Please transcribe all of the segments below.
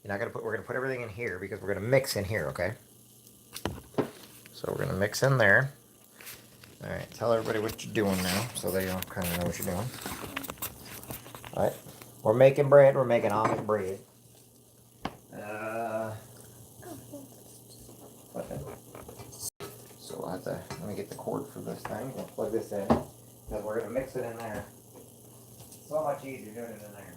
You're not gonna put. We're gonna put everything in here because we're gonna mix in here. Okay. So we're gonna mix in there. All right. Tell everybody what you're doing now, so they all kind of know what you're doing. All right. We're making bread. We're making Amish bread. So we'll have to. Let me get the cord for this thing. We'll plug this in because we're gonna mix it in there. So much easier doing it in there.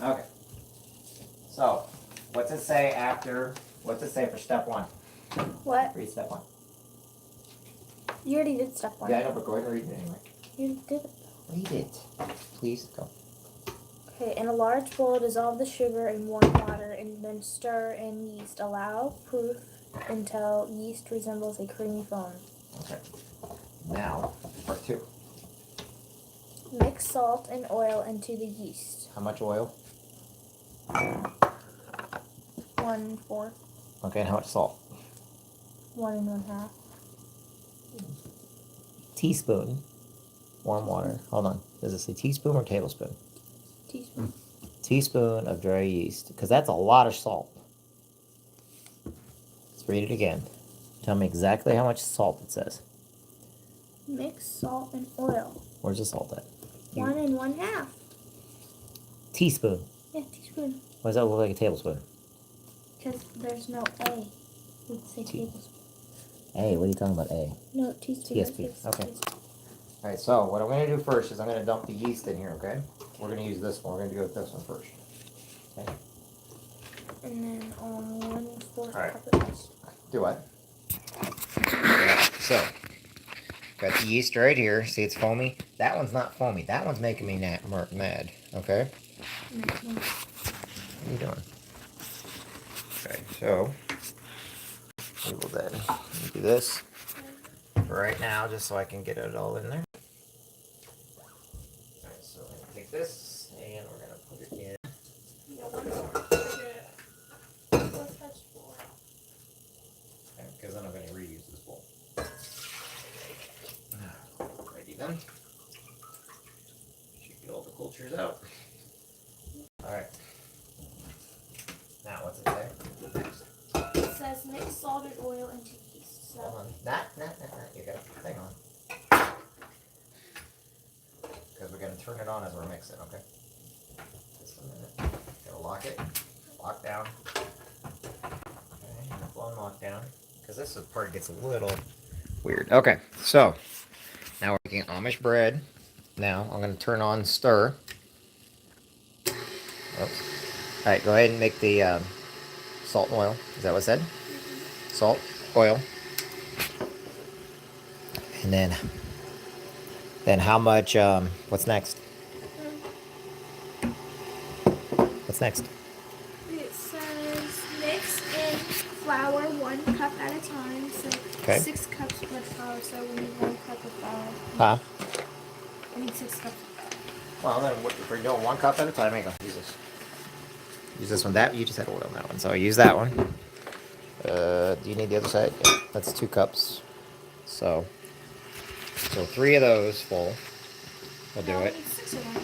Okay. So, what's it say after? What's it say for step one? What? Read step one. You already did step one. Yeah, I know, but go ahead and read it anyway. You did it. Read it. Please, go. Okay, in a large bowl, dissolve the sugar in warm water and then stir in yeast. Allow proof until yeast resembles a creamy foam. Okay. Now, part two. Mix salt and oil into the yeast. How much oil? 1/4. Okay, and how much salt? 1 1/2. Teaspoon. Warm water. Hold on. Does it say teaspoon or tablespoon? Teaspoon. Teaspoon of dry yeast. Because that's a lot of salt. Let's read it again. Tell me exactly how much salt it says. Mix salt and oil. Where's the salt at? 1 1/2. Teaspoon. Yeah, teaspoon. Why does that look like a tablespoon? Because there's no A. We'd say tablespoon. A, what are you talking about, A? No, teaspoon. TSP, okay. Alright, so what I'm going to do first is I'm going to dump the yeast in here, okay? We're going to use this one. We're going to go with this one first. Okay? And then on 1/4 Alright. cup of yeast. Do what? Yeah, so, got the yeast right here. See, it's foamy. That one's not foamy. That one's making me mad, okay? What are you doing? Okay, so we will then do this for right now, just so I can get it all in there. Alright, so I'm gonna take this and we're gonna put it in. Because then I'm gonna reuse this bowl. Righty then. Should get all the cultures out. Alright. Now what's it say? Next. It says mix salt and oil into yeast. So. Hold on. Nah. You gotta hang on. Because we're gonna turn it on as we're mixing, okay? Just a minute. Gotta lock it. Lock down. Okay, blown lock down. Because this part gets a little weird. Okay, so now we're making Amish bread. Now I'm gonna turn on stir. Oops. Alright, go ahead and make the salt and oil. Is that what it said? Salt, oil. And then how much, what's next? What's next? It says mix in flour 1 cup at a time. So Okay. 6 cups of flour, so we need 1 cup of flour. Huh? I need 6 cups of flour. Well, then if we're doing 1 cup at a time, here you go. Use this. Use this one. That you just had oil on that one, so I use that one. Do you need the other side? Yeah, that's 2 cups. So 3 of those full will do it. I need 6 of them.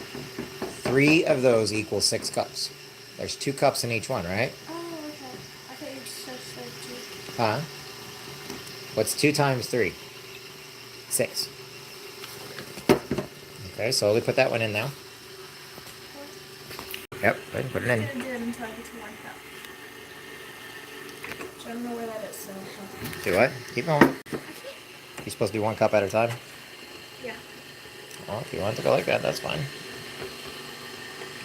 3 of those equals 6 cups. There's 2 cups in each one, right? Oh, okay. I thought you said 2. Huh? What's 2 times 3? 6. Okay, slowly put that one in now. Yep, go ahead and put it in. I'm gonna do it until I get to 1 cup. So I don't know where that is. So. Do what? Keep going. You're supposed to do 1 cup at a time? Yeah. Well, if you want it to go like that, that's fine.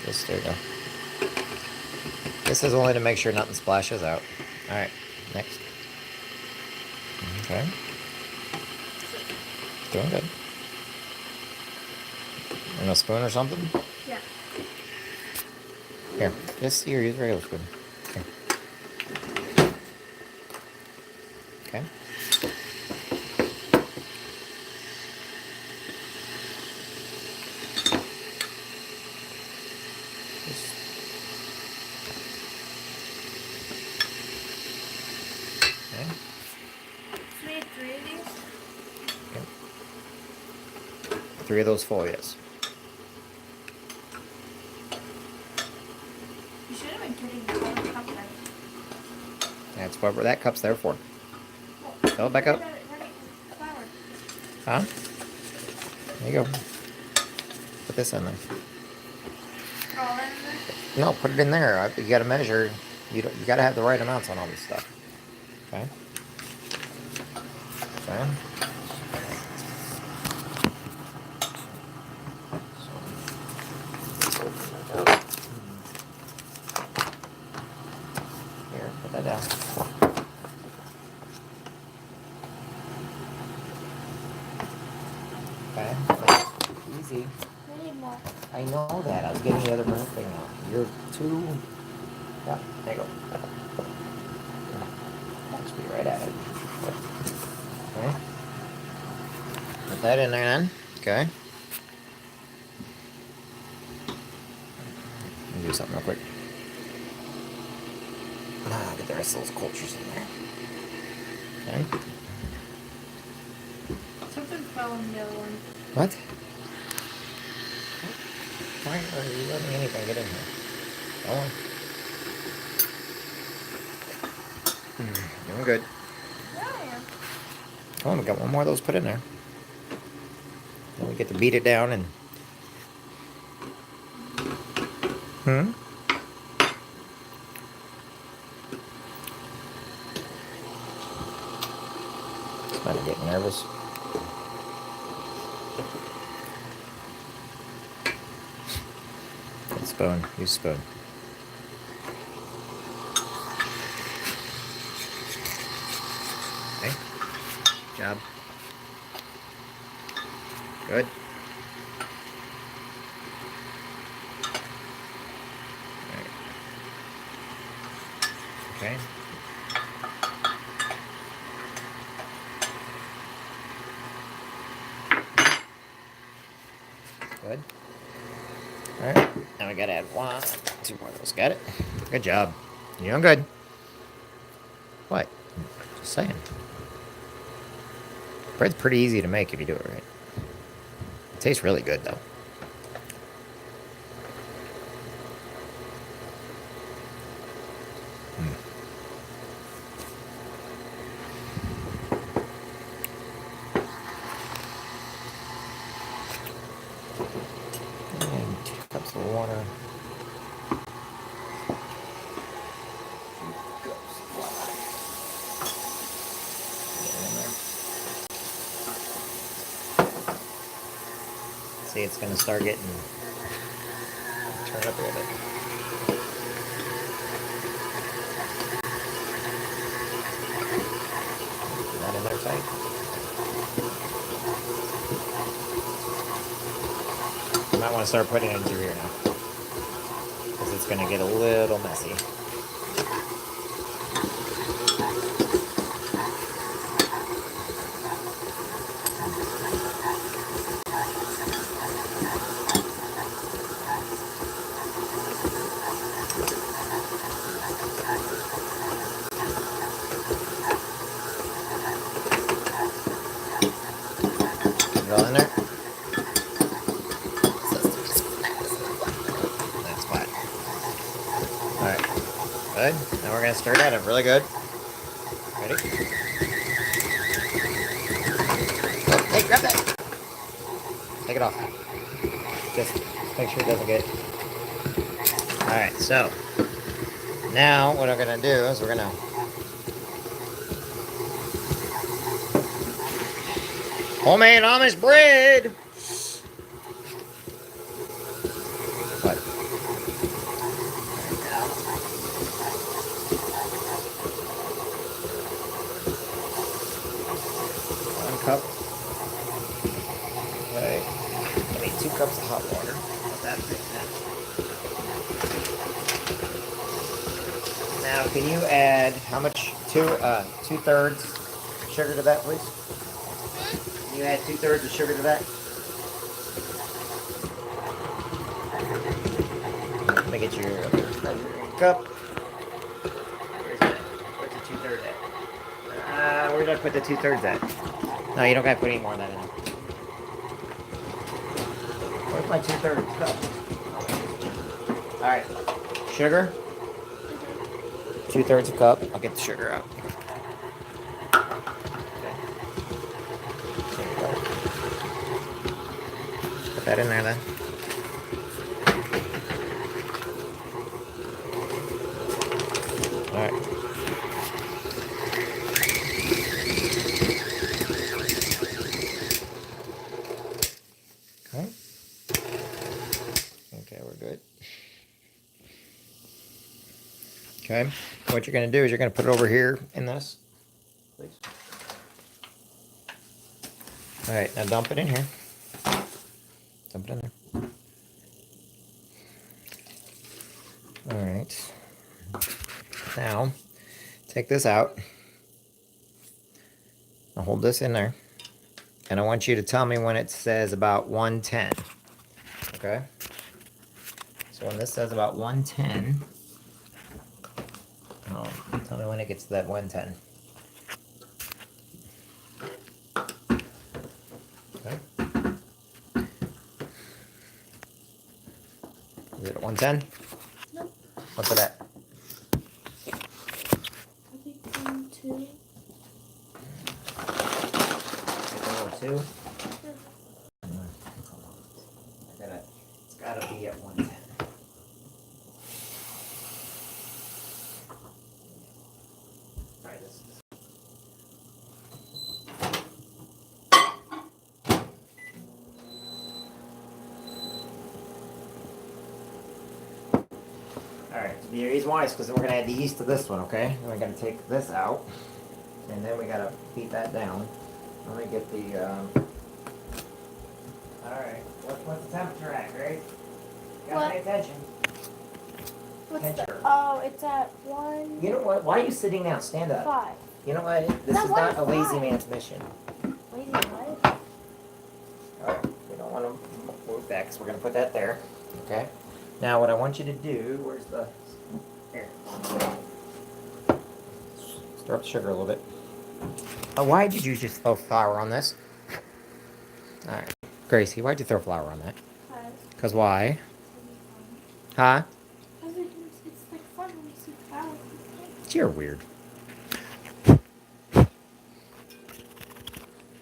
Just, there you go. This is only to make sure nothing splashes out. Alright, next. Okay. Doing good. And a spoon or something? Yeah. Here, just here, use a regular spoon. Here. Okay. Okay. 3 of those folias. You should have been getting the other cup there. That's what that cup's there for. Well, Fill it back up. Flour. Huh? There you go. Put this in there. All in there? No, put it in there. You gotta measure. You gotta have the right amounts on all this stuff. Okay? Okay? Here, put that down. Okay? Easy. I need more. I know that. I was getting the other burn thing out. You're too... Yeah, there you go. Just be right at it. Okay. Put that in there then. Okay. Let me do something real quick. Get the rest of those cultures in there. Okay. Something fell in the other one. What? Why are you letting anything get in here? Go on. Doing good. Yeah, I am. Come on, we got one more of those put in there. Then we get to beat it down and... Starting to get nervous. Get a spoon. Use a spoon. Okay. Good job. Good. Right. Okay. Good. Alright. Now we gotta add 1, 2 more of those. Got it? Good job. You're doing good. What? Just saying. Bread's pretty easy to make if you do it right. It tastes really good though. And 2 cups of water. 2 cups of water. Get it in there. See, it's gonna start getting... Turn it up a little bit. That in there tight. You might want to start putting it in through here now, because it's going to get a little messy. Put it all in there. That's flat. Alright. Good. Now we're going to stir that up really good. Ready? Oh, hey, grab that! Take it off. Just make sure it doesn't get... Alright, so... Now, what I'm going to do is we're going to... Homemade Amish bread! What? One cup. Okay. I need 2 cups of hot water. Put that thing in. Now, can you add how much? 2/3 sugar to that, please? Can you add 2/3 of sugar to that? Let me get your measuring cup. Where's that? Where's the 2/3 at? Where did I put the 2/3 at? No, you don't got to put any more of that in. my 2/3 cup. All right, sugar. 2/3 cup. I'll get the sugar out. Okay. There you go. Put that in there then. All right. Okay. Okay, we're good. Okay. What you're going to do is you're going to put it over here in this. Please. All right. Now dump it in here. Dump it in there. All right. Now, take this out. I'll hold this in there. And I want you to tell me when it says about 110. Okay? So when this says about 110, tell me when it gets to that 110. Okay? Is it at 110? Nope. What's it at? I think 1, 2. 2. It's gotta be at 110. Try this. Alright, the reason why is because then we're gonna add the yeast to this one, okay? Then we're gonna take this out, and then we gotta beat that down. Let me get the, alright, what's the temperature at, Grace? You gotta pay attention. What's Temperature. it's at 1. You know what? Why are you sitting down? Stand up. 5. You know what? This That is not a one's lazy fine. man's mission. Lazy what? Alright, we don't want to move that because we're going to put that there. Okay? Now, what I want you to do, where's the. Here. Stir up the sugar a little bit. Why did you just throw flour on this? Alright. Gracie, why'd you throw flour on that? Because why? Huh? It's like fun when you see flowers. You're weird.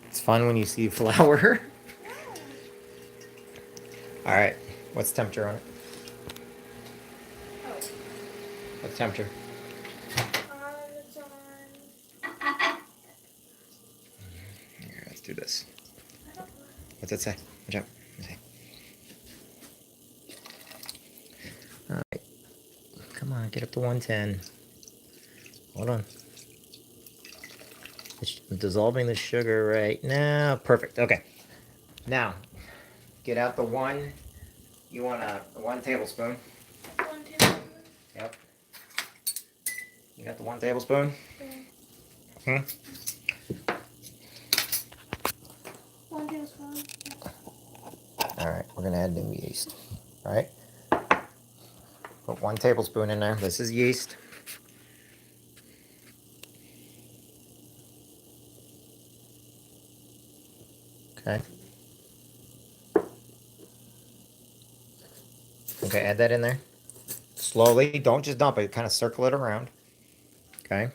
It's fun when you see flour. Alright. What's the temperature on it? Oh. What's the temperature? It's on. Here, let's do this. What's it say? Watch out. Let me see. Alright. Come on, get up to 110. Hold on. I'm dissolving the sugar right now. Perfect. Okay. Now, get out the one. You want 1 tablespoon. 1 tablespoon. Yep. You got the 1 tablespoon? Yeah. 1 tablespoon. Alright, we're going to add new yeast. Alright? Put 1 tablespoon in there. This is yeast. Okay. Okay, add that in there. Slowly. Don't just dump it. Kind of circle it around. Okay.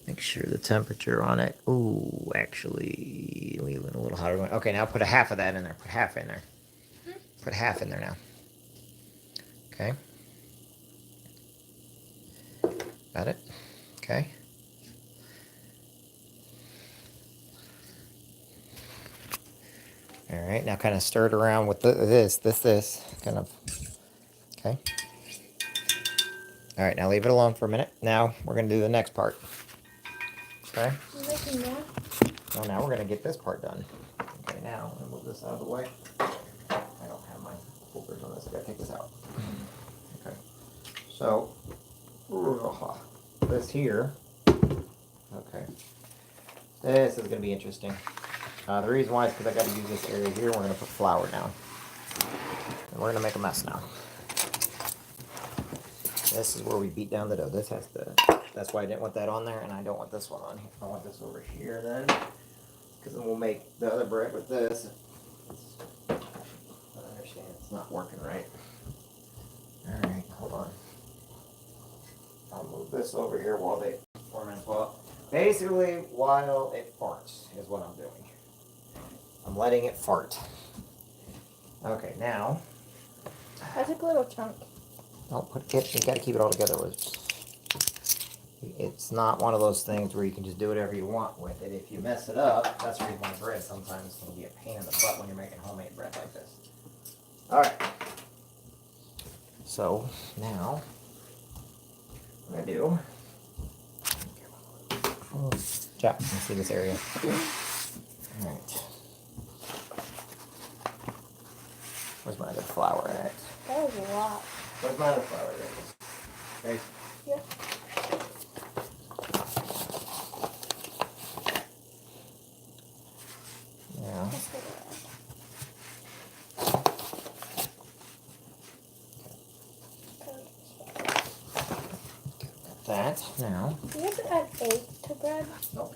Make sure the temperature on it. Ooh, actually, leave it a little hotter. Okay, now put a half of that in there. Put half in there. Put half in there now. Okay. Got it? Okay. All right, now kind of stir it around with this, kind of. Okay. All right, now leave it alone for a minute. Now we're going to do the next part. Okay. You're making more? Well, now we're going to get this part done. Okay, now I'm going to move this out of the way. I don't have my holders on this. I got to take this out. Okay. So, this here. Okay. This is going to be interesting. The reason why is because I got to use this area here. We're going to put flour down. And we're going to make a mess now. This is where we beat down the dough. This has to. That's why I didn't want that on there, and I don't want this one on here. I want this over here then, because then we'll make the other bread with this. understand it's not working right. Alright, hold on. I'll move this over here while they ferment. Well, basically, while it farts is what I'm doing. I'm letting it fart. Okay, now. I took a little chunk. Don't put it. You gotta keep it all together. It's not one of those things where you can just do whatever you want with it. If you mess it up, that's the reason why bread sometimes will be a pain in the butt when you're making homemade bread like this. All right. So now, what I'm gonna do. Jack, let me see this area. All right. Where's my other flour at? That was a lot. Where's my other flour? There it is. Okay. Yeah. Now. That now. Do you have to add egg to bread? Nope.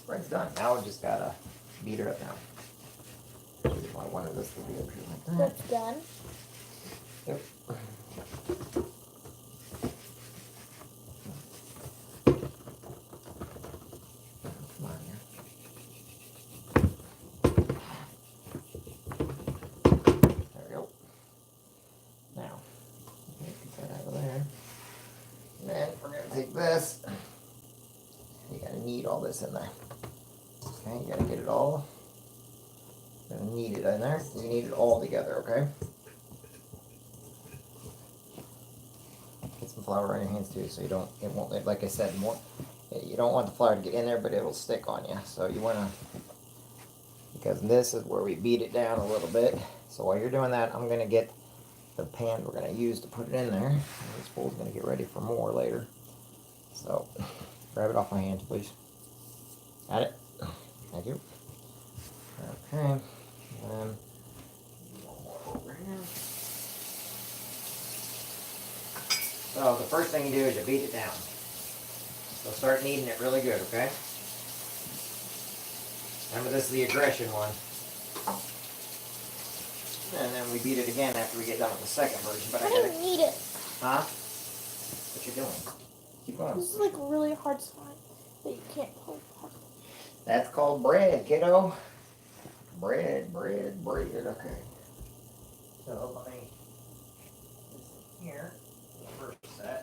Bread's done. Now we just gotta beat her up now. I wanted this to be a treat like that. That's done. Yep. Come on here. There we go. Now, get that out of there. And then we're gonna take this. You gotta knead all this in there. Okay, you gotta get it all. You're gonna knead it in there. You knead it all together, okay? Get some flour on your hands too, so it won't, like I said, you don't want the flour to get in there, but it'll stick on you. So you wanna, because this is where we beat it down a little bit. So while you're doing that, I'm gonna get the pan we're gonna use to put it in there. This bowl's gonna get ready for more later. So grab it off my hands, please. Got it? Thank you. Okay. And over here. So the first thing you do is you beat it down. So start kneading it really good, okay? Remember, this is the aggression one. And then we beat it again after we get done with the second version. But I don't need it. Huh? What you doing? Keep going. This is like a really hard slime that you can't pull apart. That's called bread, kiddo. Bread, bread, bread. Okay. So let me put this in here. The first set.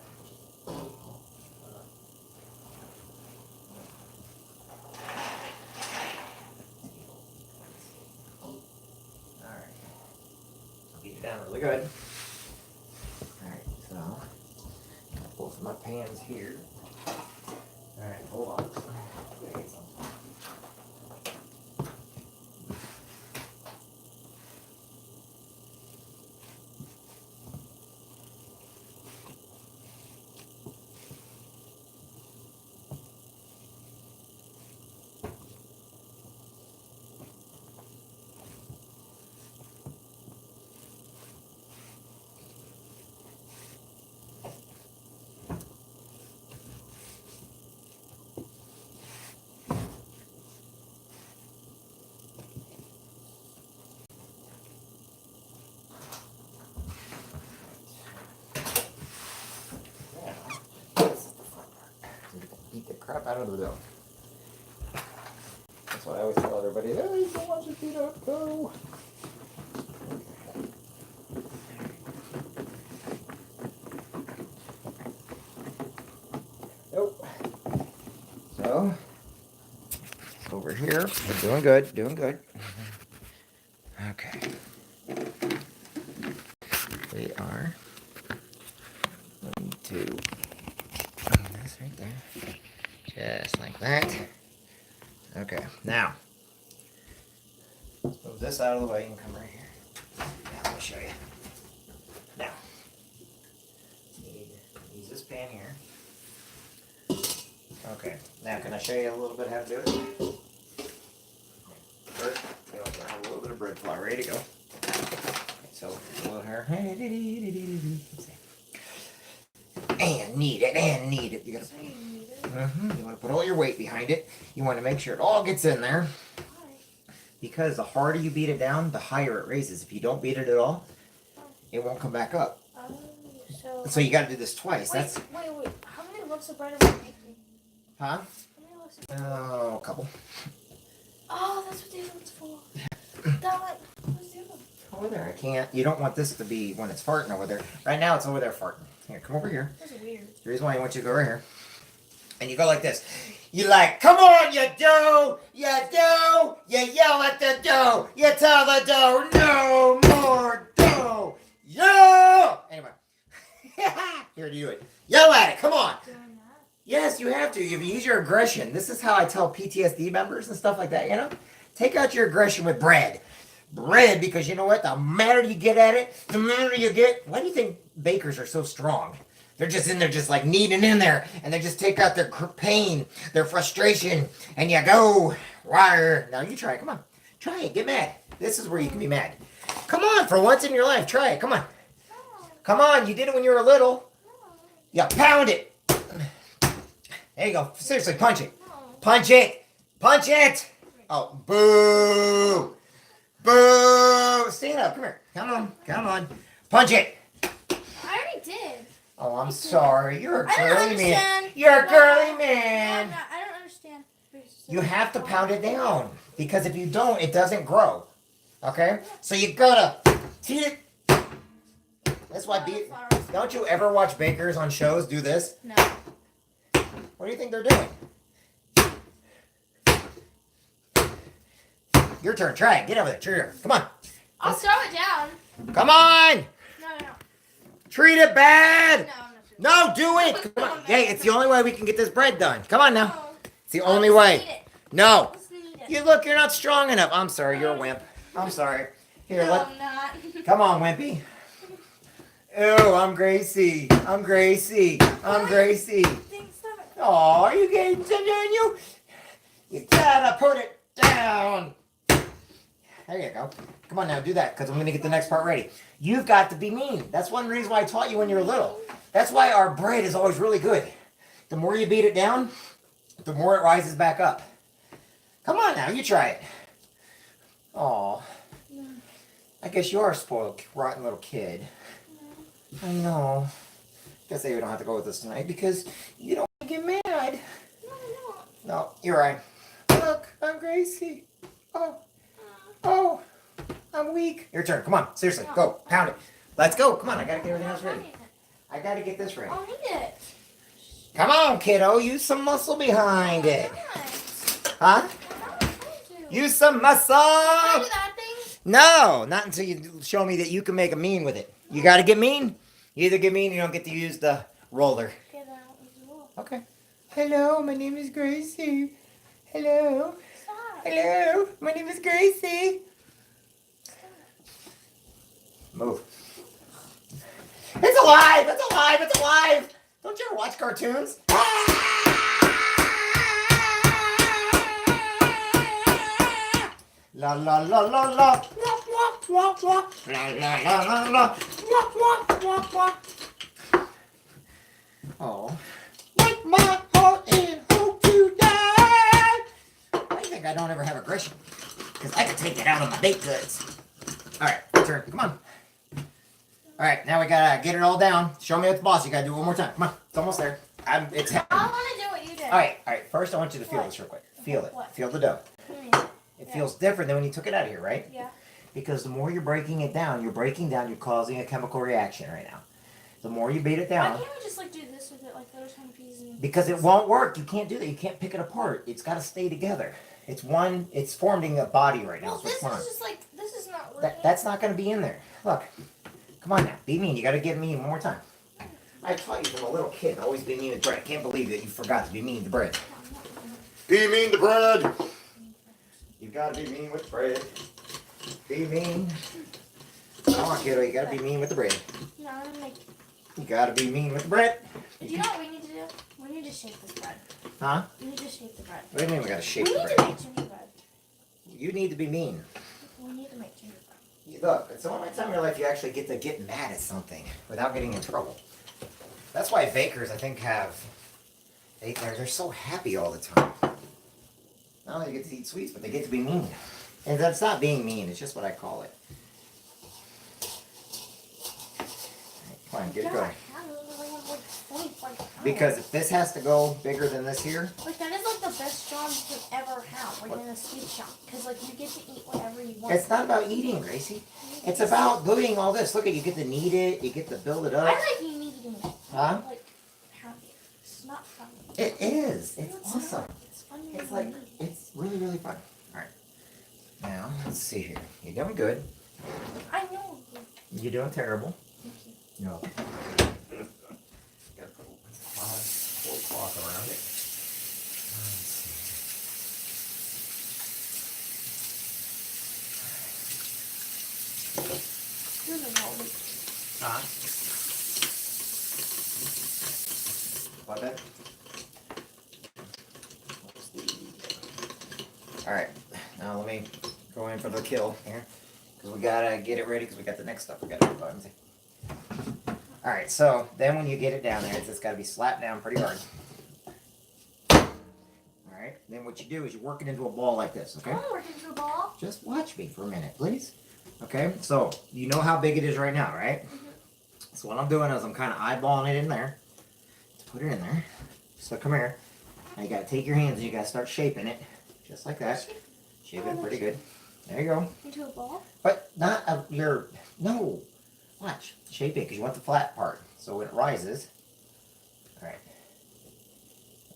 Alright. Beat it down really good. Alright, so both of my pans here. Alright, hold on. Eat the crap out of the dough. That's what I always tell everybody. Hey, you don't want your feet up, go. Nope. So, over here, we're doing good, doing good. Okay. We are going to put this right there. Just like that. Okay, now, let's move this out of the way and come right here. Now, let me show you. Now, use this pan here. Okay, now can I show you a little bit how to do it? First, you know, I have a little bit of bread flour ready to go. Okay, so, a little hair. And knead it, and knead it. You gotta you want to put all your weight behind it. You want to make sure it all gets in there. Because the harder you beat it down, the higher it raises. If you don't beat it at all, it won't come back up. So you got to do this twice. Wait. How many loaves of bread are we making? Huh? How many loaves of bread? Oh, a couple. Oh, that's what the other one's for. Where's the other one? Over there. I can't. You don't want this to be when it's farting over there. Right now, it's over there farting. Here, come over here. That's weird. The reason why I want you to go right here. And you go like this. You like, come on, you dough! You dough! You yell at the dough! You tell the dough, no more dough! Yo! Anyway. Here, do it. Yell at it, come on! Doing that? Yes, you have to. You use your aggression. This is how I tell PTSD members and stuff like that, you know? Take out your aggression with bread. Bread, because you know what? The madder you get at it, the madder you get. Why do you think bakers are so strong? They're just in there just like kneading in there, and they just take out their pain, their frustration, and you go, wire. Now you try it, come on. Try it, get mad. This is where you can be mad. Come on, for once in your life, try it, come on. Come on, you did it when you were little. Yeah, pound it. There you go, seriously, punch it. Punch it, punch it. Oh, boo. Boo. Stand up, come here. Come on. Punch it. I already did. Oh, I'm sorry. You're a I don't girly man. understand. You're a girly man. No, I don't understand. You have to pound it down. Because if you don't, it doesn't grow. Okay? So you gotta feed it. That's why don't you ever watch bakers on shows do this? No. What do you think they're doing? Your turn. Try it. Get over there. Cheer. Come on. I'll throw it down. Come on. No. Treat it bad. No, I'm not doing No, do it. Come on. Hey, it's the only way we can get this bread done. Come on now. No. It's the only way. No. Let's knead it. You look, you're not strong enough. I'm sorry, you're a wimp. I'm sorry. Here, No, let. I'm not. Come on, wimpy. Ew, I'm Gracie. I'm Gracie. Thanks, stop it. Oh, you getting to you? You gotta put it down. There you go. Come on now, do that, because I'm going to get the next part ready. You've got to be mean. That's one reason why I taught you when you were little. That's why our bread is always really good. The more you beat it down, the more it rises back up. Come on now, you try it. Aw. I guess you are a spoiled, rotten little kid. I know. Guess we don't have to go with this tonight because you don't want to get mad. No, you're right. Look, I'm Gracie. Oh, I'm weak. Your turn. Come on. Seriously. Go. Pound it. Let's go. Come on. I got to get everything else ready. I got to get this ready. I'll need it. Come on, kiddo. Use some muscle behind it. Huh? Use some muscle. Can I do that thing? No, not until you show me that you can make a mean with it. You got to get mean. You either get mean or you don't get to use the roller. Okay, then I won't use the roller. Okay. Hello, my name is Gracie. Hello. Stop. Hello, my name is Gracie. Move. It's alive! It's alive! It's alive! Don't you ever watch cartoons? La la la la la. Wah, wah, wah, wah. La la la la la. Wah, wah, wah, wah. Oh. Like my heart and hope to die. I think I don't ever have aggression. Because I can take it out on my baked goods. Alright, your turn. Come on. Alright, now we gotta get it all down. Show me what's boss. You gotta do it one more time. Come on. It's almost there. It's happening. I want to do what you did. Alright. First I want you to feel What? this real quick. Feel it. What? Feel the dough. It Yeah. feels different than when you took it out of here, right? Yeah. Because the more you're breaking it down, you're causing a chemical reaction right now. The more you beat it down. Why can't we just like do this with it like those kind of pieces? Because it won't work. You can't do that. You can't pick it apart. It's got to stay together. It's one. It's forming a body right now. Well, It's this what's is just like this is not working. that's not going to be in there. Look. Come on now. Be mean. You got to get mean one more time. I taught you from a little kid. Always be mean with bread. I can't believe that you forgot to be mean to bread. Be mean to bread. You got to be mean with bread. Be mean. Come on, kiddo. You got to be mean with the bread. No, I'm gonna make. You got to be mean with the bread. Do you know what we need to do? We need to shape this bread. Huh? We need to shape the bread. What do you mean we got to shape We the need to bread? make gingerbread. You need to be mean. We need to make gingerbread. Look, it's the only time in your life you actually get to get mad at something without getting in trouble. That's why bakers, I think, they're so happy all the time. Not only do they get to eat sweets, but they get to be mean. And that's not being mean. It's just what I call it. Come on, get it going. Because if this has to go bigger than this here. Like, that is like the best job you could ever have, like in a sweet shop. Because, like, you get to eat whatever you want. It's not about eating, Gracie. It's about doing all this. Look at, you get to knead it, you get to build it up. I like you kneading it. Huh? Like, happy. It's not fun. It is. It's No, awesome. not. It's fun. It's like, it's really, really fun. All right. Now, let's see here. You're doing good. I know. You're doing terrible. Thank you. No. Got to put a little cloth around it. You're the one. Huh? What that? Alright, now let me go in for the kill here. Because we gotta get it ready because we got the next stuff we gotta do. Alright, so then when you get it down there, it's gotta be slapped down pretty hard. Alright, then what you do is you work it into a ball like this, okay? I want to work into a ball. Just watch me for a minute, please. Okay, so you know how big it is right now, right? Mm-hmm. So what I'm doing is I'm kind of eyeballing it in there. To put it in there. So come here. Now you gotta take your hands and you gotta start shaping it. Just like that. Shape it pretty good. There you go. Into a ball? But not your, no. Watch. Shape it because you want the flat part. So when it rises. Alright.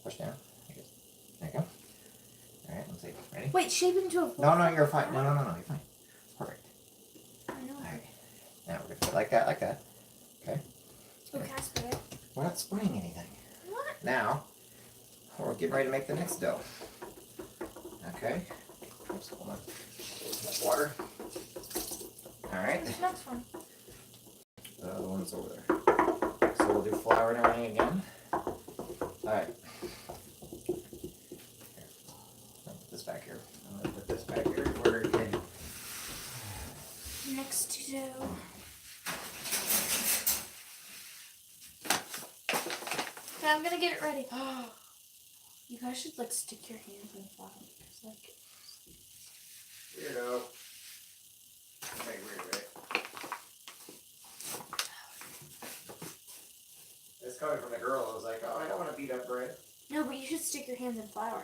Push down. There you go. Alright, let's see. Ready? Wait, shape it into a ball? No, you're fine. No, you're fine. Perfect. I know. Alright. Now we're gonna put it like that, like that. Okay. Oh, can I spit it? We're not spraying anything. What? Now, we're getting ready to make the next dough. Okay. Oops, hold on. That's water. Alright. Where's the next one? The other one's over there. So we'll do flour and everything again. Alright. I'll put this back here. I'm going to put this back here where it can. Next to dough. Okay, I'm gonna get it ready. You guys should like stick your hands in flour. It's like Weirdo. Very weird, right? This coming from the girl who was like, oh, I don't want to beat up bread. no, but you should stick your hands in flour.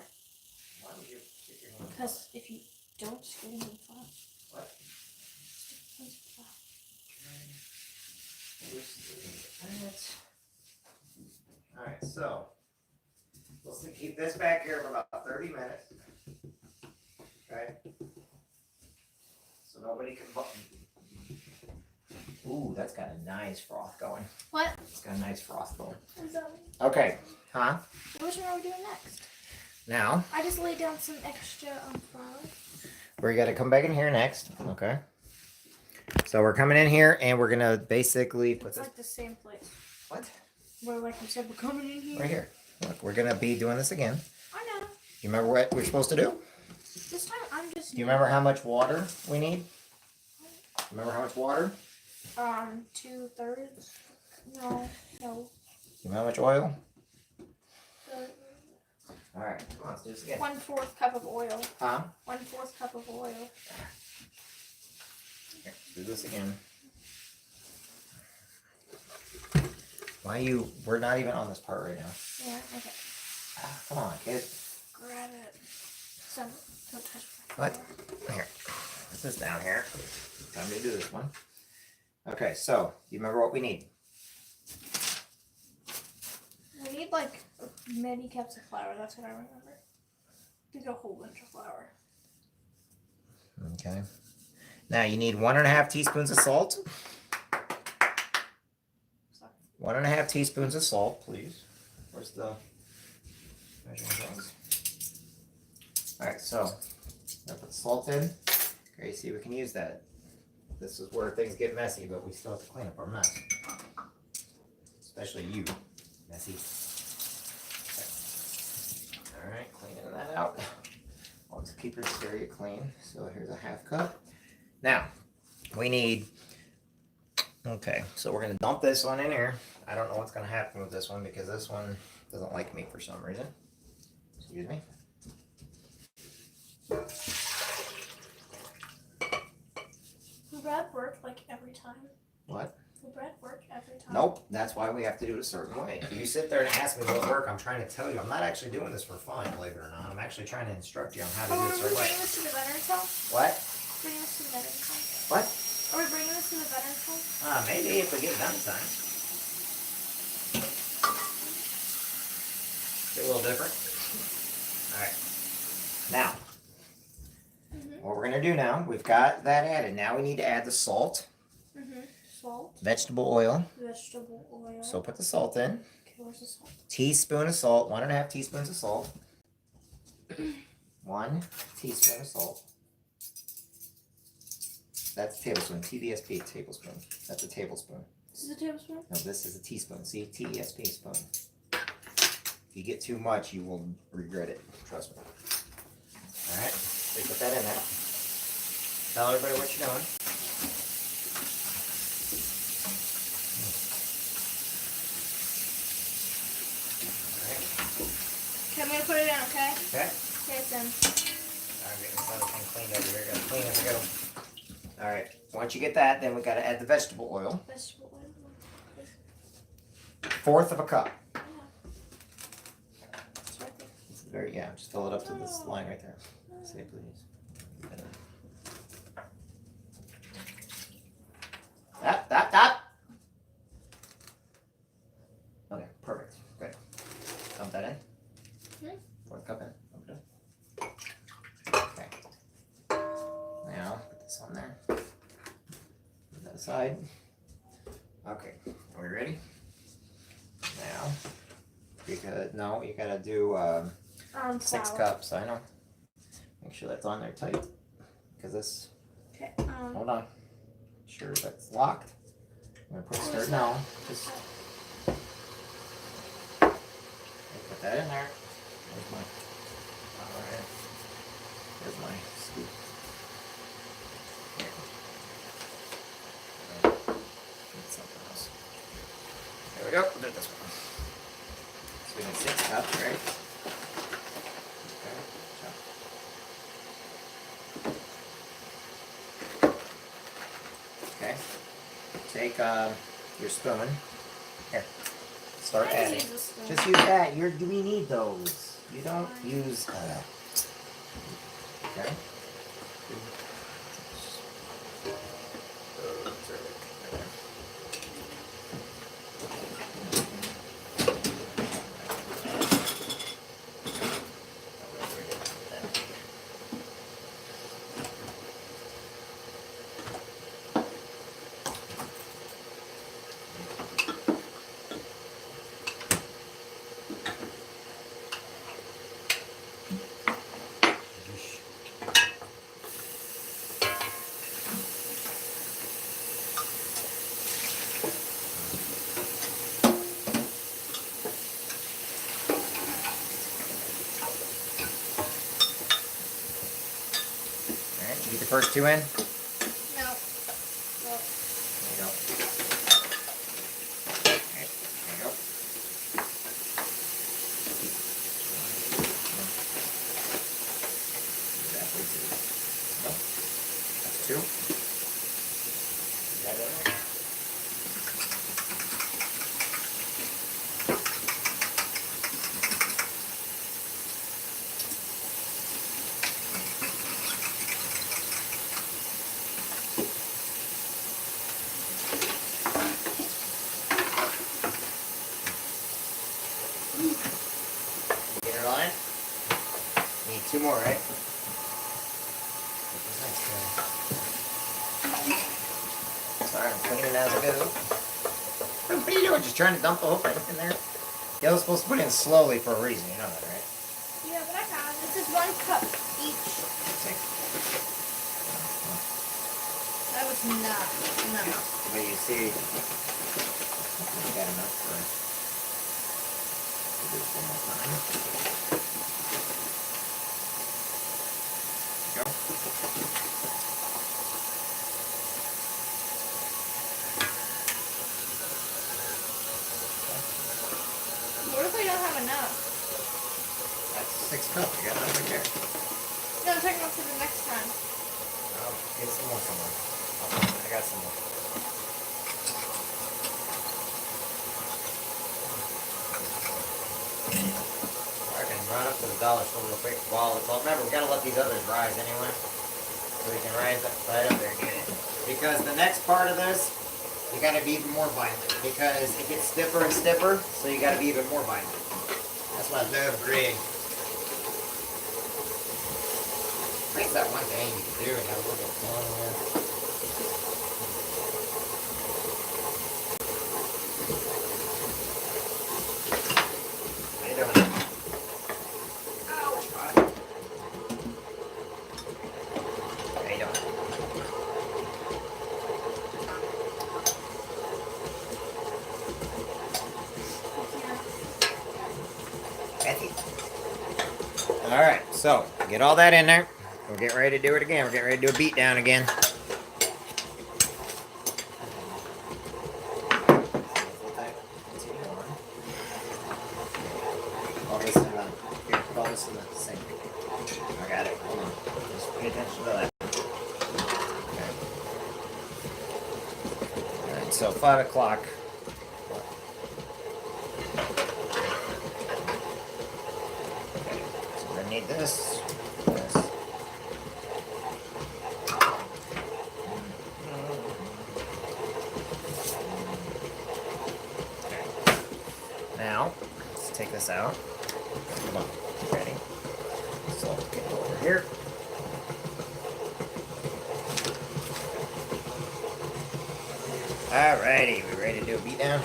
Why would you stick your hand? Because if you don't stick your hands in flour, What? stick your hands in flour. Alright, so we'll keep this back here for about 30 minutes. Okay? So nobody can ooh, that's got a nice froth going. What? It's got a nice froth going. Is that Okay, huh? which one are we doing next? Now, I just laid down some extra flour. we're gonna come back in here next, okay? So we're coming in here and we're gonna basically put It's this. like the same place. What? Where, like you said, we're coming in here. Right here. Look, we're gonna be doing this again. I know. You remember what we're supposed to do? This time I'm just. Do you remember how much water we need? Remember how much water? 2/3. No. You remember how much oil? Alright, come on, let's do this again. 1/4 cup of oil. Huh? 1/4 cup of oil. Here, let's do this again. We're not even on this part right now. Yeah, okay. Come on, kid. Grab it. So, don't touch it. What? Here. Put this down here. Time to do this one. Okay, so, you remember what we need? We need like many cups of flour. That's what I remember. We need a whole bunch of flour. Okay. Now, you need 1.5 teaspoons of salt. 1.5 teaspoons of salt, please. Where's the measuring things? Alright, so I'm gonna put the salt in. Gracie, we can use that. This is where things get messy, but we still have to clean up our mess. Especially you, messy. Okay. Alright, cleaning that out. Always keep your stereo clean. So here's a 1/2 cup. Now, we need. Okay, so we're gonna dump this one in here. I don't know what's gonna happen with this one because this one doesn't like me for some reason. Excuse me. why we have to do it a certain way. If you sit there and ask me what work, I'm trying to tell you. I'm not actually doing this for fun, believe it or not. I'm actually trying to instruct you on how to do it a certain way. Are we bringing this to the veterans home? What? Bringing this to the veterans home? What? Are we bringing this to the veterans home? Maybe if we get it done in time. Be a little different. Alright. Now, what we're going to do now, we've got that added. Now we need to add the salt. Salt. Vegetable oil. Vegetable oil. So put the salt in. Okay, where's the salt? Teaspoon of salt. 1.5 teaspoons of salt. 1 teaspoon of salt. That's a tablespoon. TVSP, tablespoon. That's a tablespoon. This is a tablespoon? No, this is a teaspoon. See? TESP spoon. If you get too much, you will regret it. Trust me. Alright, so you put that in there. Tell everybody what you're doing. Okay, I'm going to put it in, okay? Okay. Okay, it's in. I'm getting this other thing cleaned over here. Gotta clean as I go. Alright, once you get that, then we gotta add the vegetable oil. Vegetable oil? 1/4 of a cup. Yeah. It's right there. It's very, yeah, just fill it up to this line right there. Say please. Stop. Okay, perfect. Good. Dump that in. 1/4 cup in. Dump it in. Okay. Now, put this on there. Put that aside. Okay, are we ready? Now, you gotta do 6 flour. cups. I know. Make sure that's on there tight. Because this. Okay. Hold on. Sure that's locked. I'm gonna put stir. No, just put that in there. There's my. Alright. There's my scoop. Here. Need something else. There we go. We'll do it this one. So we need 6 cups, right? Okay. Take your spoon. Here. Start adding. Just use that. We need those. You don't use. Okay. Alright, did you get the first 2 in? No. There you go. Alright, there you go. Exactly 2. No. That's 2. Is that in there? Get it on? Need 2 more, right? Sorry, I'm cleaning as I go. What are you doing? Just trying to dump the whole thing in there? Yeah, I was supposed to put it in slowly for a reason, you know that, right? Yeah, but I got it. This is 1 cup each. That was not enough. But you see, you got enough for do this one more time. Go. What if I don't have enough? That's 6 cups. You got enough right there. No, I'm talking about for the next time. Oh, get some more somewhere. I got some more. run up to the dollar store real quick while it's all. Remember, we gotta let these others rise anyway. So we can rise up right up there and get it. Because the next part of this, you gotta be even more violent. Because it gets stiffer and stiffer, so you gotta be even more violent. That's why I love grid. It's that one thing you can do and have a little bit of fun with. How you doing? Ouch, God. How you doing? Betty. Alright, so get all that in there. We're getting ready to do it again. We're getting ready to do a beat down again. All this in the, here, put all this in the sink. I got it. Hold on. Just pay attention to that. Okay. Alright, so 5 o'clock. Okay, so we're gonna need this. Now, let's take this out. Come on, ready? So, get over here. Alrighty, we ready to do a beat down?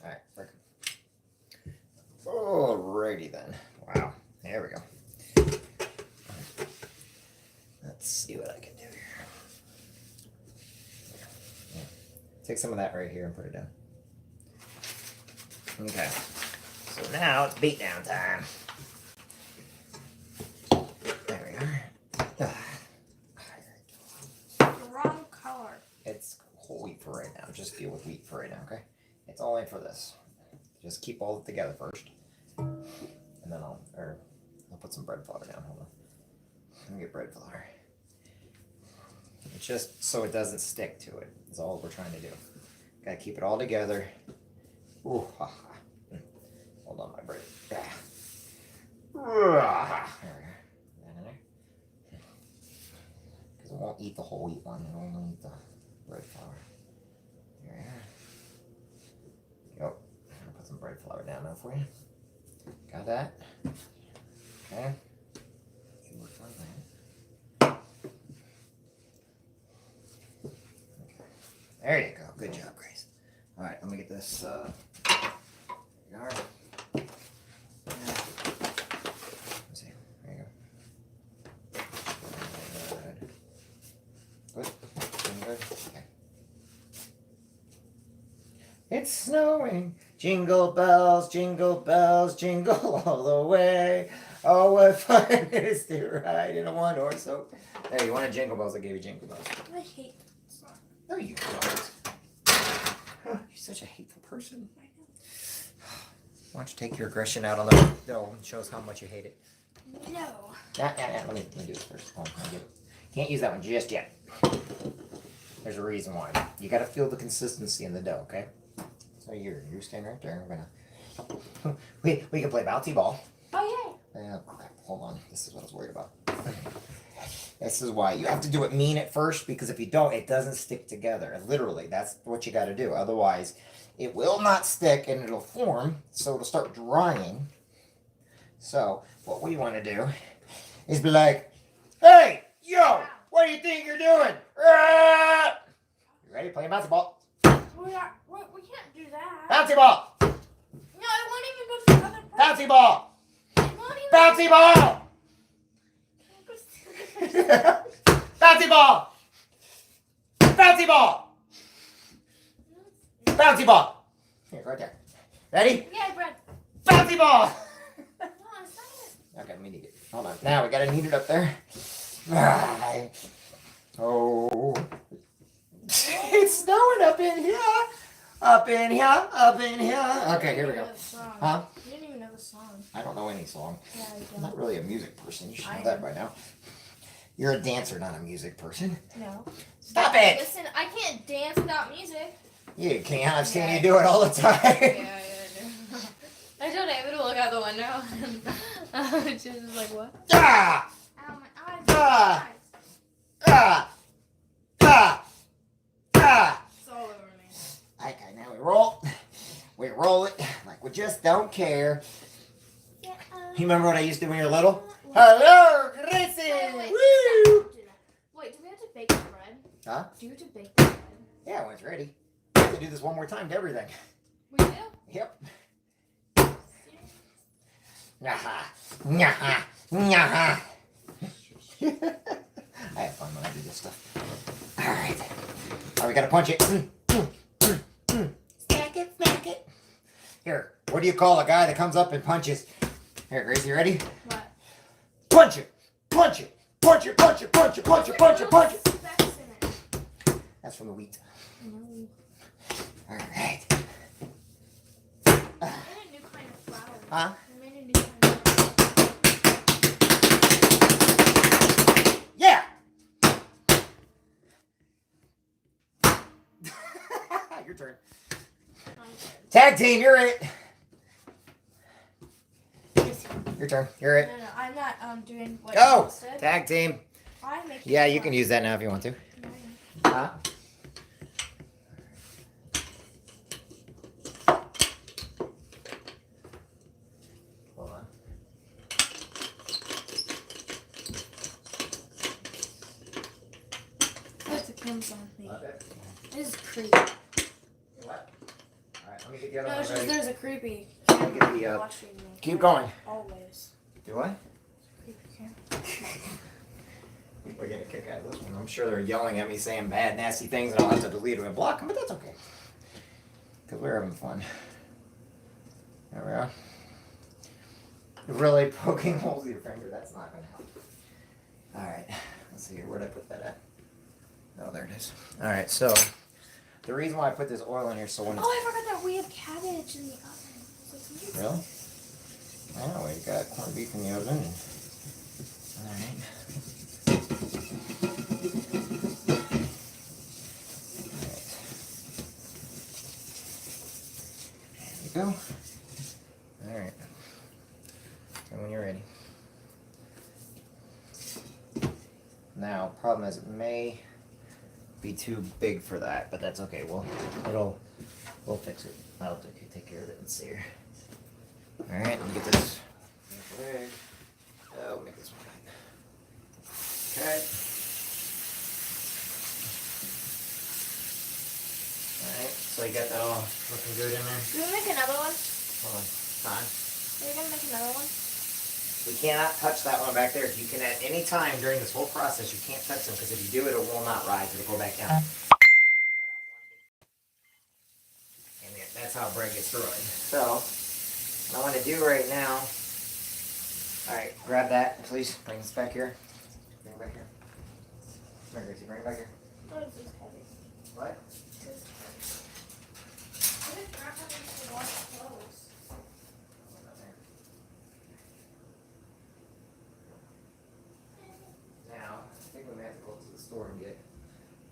Alright, work. Alrighty then. Wow, there we go. Let's see what I can do here. Take some of that right here and put it down. Okay. So now it's beat down time. There we are. The wrong color. It's whole wheat for right now. Just deal with wheat for right now, okay? It's only for this. Just keep all it together first. And then I'll put some bread flour down. Hold on. Let me get bread flour. It's just so it doesn't stick to it. Is all we're trying to do. Gotta keep it all together. Ooh, ha, ha. Hold on, my bread. There we go. That in there. Because it won't eat the whole wheat one. It'll only eat the bread flour. There we go. I'll put some bread flour down now for you. Got that? Okay. You work on that. There you go. Good job, Grace. All right, let me get this. There you are. Let's see. There you go. Good. Good. Okay. It's snowing. Jingle bells, jingle all the way. Oh, what fun it is to ride in a one-horse open. Hey, you wanted jingle bells? I gave you jingle bells. I hate that song. No, you don't. You're such a hateful person. I know. Why don't you take your aggression out on the dough and show us how much you hate it? No. Let me do this first. Hold on, can't use that one just yet. There's a reason why. You got to feel the consistency in the dough, okay? So you're standing right there. We're gonna we can play bouncy ball. Oh Yeah. Hold on. This is what I was worried about. This is why you have to do it mean at first, because if you don't, it doesn't stick together. And literally, that's what you got to do. Otherwise, it will not stick and it'll form, so it'll start drying. So what we want to do is be like, "Hey, yo, what do you think you're doing? You ready? Playing bouncy ball. We can't do that. Bouncy ball. No, I won't even go to the other part. Bouncy ball. Bouncy ball. Bouncy ball! Bouncy ball! Bouncy ball! Here, right there. Ready? Yeah, bread. Bouncy ball! No, it's not it. Okay, let me knead it. Hold on. Now we gotta knead it up there. Oh. It's snowing up in here. Up in here. Up in here. Okay, here we go. Huh? You didn't even know the song. I don't know any song. Yeah, you I'm not really a music person. You should know I that am. by now. You're a dancer, not a music person. No. Stop it! Listen, I can't dance without music. You can't. I've seen you do it all the time. Yeah, I told Ava to look out the window. And she was just like, what? Ah! Ow, my eyes. Ah! Ah! Ah! Ah! It's all over me. Okay, now we roll. We roll it like we just don't care. Yeah, You remember what I used to do when you were little? Hello, Gracie! Wait, Woo! Wait, do we have to bake the bread? Huh? Do you have to bake the bread? Yeah, when it's ready. We have to do this one more time to everything. We do? Yep. Nyaha. Nyaha. Nyaha. I have fun when I do this stuff. Alright. Alright, we gotta punch it. Smack it, smack it. Here, what do you call a guy that comes up and punches? Here, Gracie, you ready? What? Punch it! Punch it! Punch it! Punch it! Punch it! Punch it! Punch it! Punch it! Specks in it. That's from the wheat. No. Alright. I made a new kind of flour. Huh? I made a new kind of flour. Yeah! Your turn. Tag team, you're it. Your turn. You're it. No, I'm not doing what Go! you said. Tag team. I'm making Yeah, you flour. can use that now if you want to. Huh? Hold on. That's a crimson thing. Okay. This is creepy. What? Alright, let me get the other No, one it's just ready. there's a creepy Let me camera get the, watching me. Keep going. Always. Do what? Creepy camera. People are getting a kick out of this one. I'm sure they're yelling at me saying bad, nasty things, and I'll have to delete them and block them, but that's okay. Because we're having fun. There we are. Really poking holes in your finger, that's not going to help. Alright, let's see here. Where'd I put that at? Oh, there it is. Alright, so the reason why I put this oil in here so when it's... Oh, I forgot that we have cabbage in the oven. Really? I know, we got corned beef in the oven. Alright. There we go. Alright. And when you're ready. Now, problem is it may be too big for that, but that's okay. We'll fix it. I'll take care of it. Let's see here. Alright, let me get this. Oh, make this one right. Okay. Alright, so you got that all looking good in there? Do we make another one? Hold on. Fine. Are you gonna make another one? We cannot touch that one back there. You can at any time during this whole process, you can't touch them because if you do, it will not rise. It'll go back down. And that's how bread gets destroyed. So, what I want to do right now. Alright, grab that, please. Bring this back here. Bring it back here. Come here, Gracie. Bring it back here. What is this heavy? What? What if Grandpa needs to wash clothes? Now, I think we may have to go to the store and get,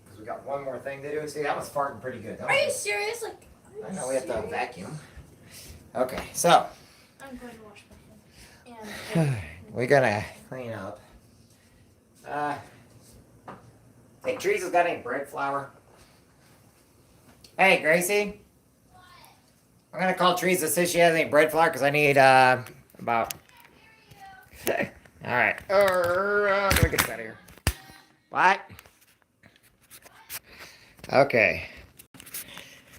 because we got one more thing to do. See, that was farting pretty good. Are you serious? Like, I know we have to vacuum. Okay, so I'm going to wash my hands. we gotta clean up. Hey, Teresa's got any bread flour? Hey, Gracie. I'm gonna call Teresa, see if she has any bread flour, because I need about. All right. Let me get this out of here. What? Okay.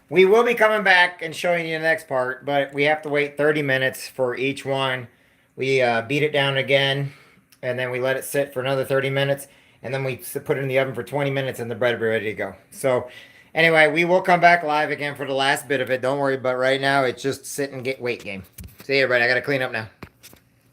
We will be coming back and showing you the next part, but we have to wait 30 minutes for each one. We beat it down again, and then we let it sit for another 30 minutes, and then we put it in the oven for 20 minutes, and the bread will be ready to go. So, anyway, we will come back live again for the last bit of it. Don't worry, but right now it's just sit and wait game. See you, everybody. I got to clean up now.